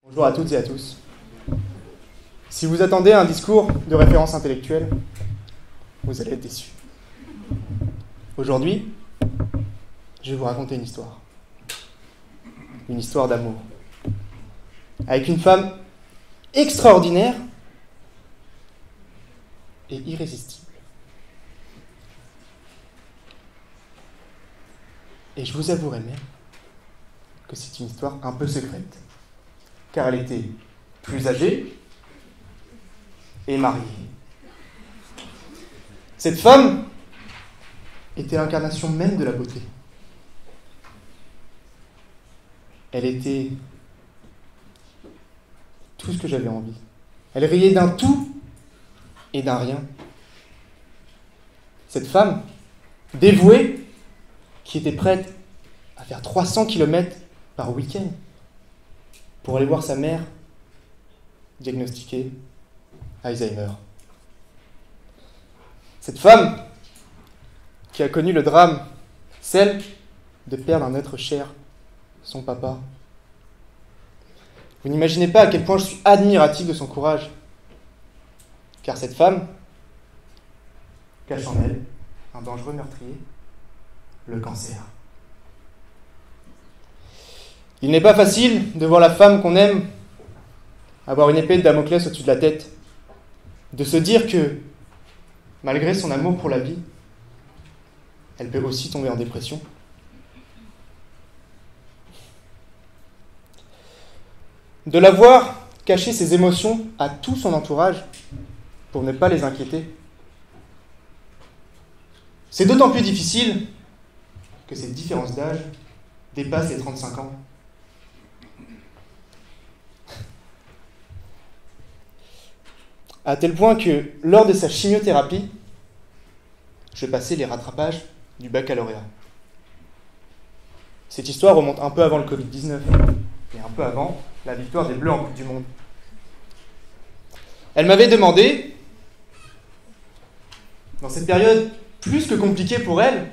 Bonjour à toutes et à tous. Si vous attendez un discours de référence intellectuelle, vous allez être déçus. Aujourd'hui, je vais vous raconter une histoire. Une histoire d'amour. Avec une femme extraordinaire et irrésistible. Et je vous avouerai même que c'est une histoire un peu secrète, car elle était plus âgée et mariée. Cette femme était l'incarnation même de la beauté. Elle était tout ce que j'avais envie. Elle riait d'un tout et d'un rien. Cette femme, dévouée, qui était prête à faire 300 km par week-end pour aller voir sa mère diagnostiquée Alzheimer. Cette femme qui a connu le drame, celle de perdre un être cher, son papa. Vous n'imaginez pas à quel point je suis admiratif de son courage, car cette femme cache en elle un dangereux meurtrier, le cancer. Il n'est pas facile de voir la femme qu'on aime avoir une épée de Damoclès au-dessus de la tête, de se dire que, malgré son amour pour la vie, elle peut aussi tomber en dépression. De la voir cacher ses émotions à tout son entourage pour ne pas les inquiéter. C'est d'autant plus difficile que cette différence d'âge dépasse les 35 ans. À tel point que, lors de sa chimiothérapie, je passais les rattrapages du baccalauréat. Cette histoire remonte un peu avant le Covid-19 et un peu avant la victoire des Bleus en Coupe du Monde. Elle m'avait demandé, dans cette période plus que compliquée pour elle,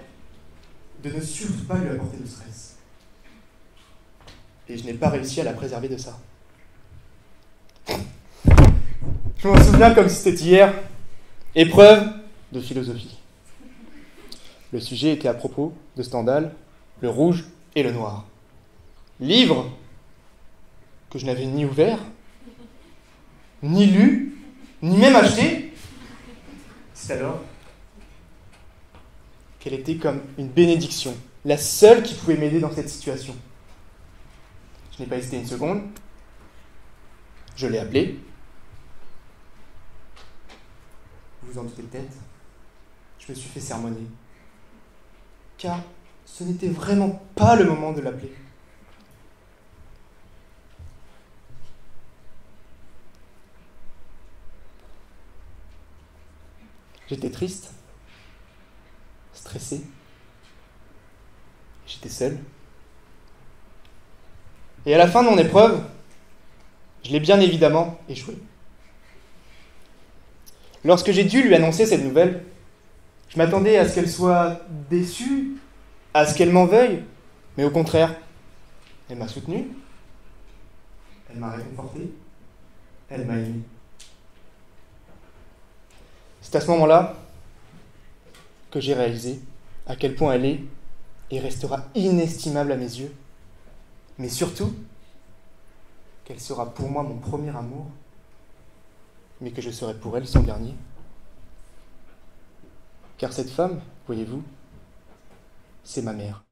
de ne surtout pas lui apporter de stress. Et je n'ai pas réussi à la préserver de ça. Je m'en souviens comme si c'était hier. Épreuve de philosophie. Le sujet était à propos de Stendhal, le rouge et le noir. Livre que je n'avais ni ouvert, ni lu, ni même acheté. C'est alors qu'elle était comme une bénédiction, la seule qui pouvait m'aider dans cette situation. Je n'ai pas hésité une seconde. Je l'ai appelée. Vous vous en doutez peut-être, je me suis fait sermonner. Car ce n'était vraiment pas le moment de l'appeler. J'étais triste, stressé, j'étais seul. Et à la fin de mon épreuve, je l'ai bien évidemment échoué. Lorsque j'ai dû lui annoncer cette nouvelle, je m'attendais à ce qu'elle soit déçue, à ce qu'elle m'en veuille, mais au contraire, elle m'a soutenu, elle m'a réconforté, elle m'a aimé. C'est à ce moment-là que j'ai réalisé à quel point elle est et restera inestimable à mes yeux, mais surtout qu'elle sera pour moi mon premier amour, mais que je serai pour elle son dernier. Car cette femme, voyez-vous, c'est ma mère.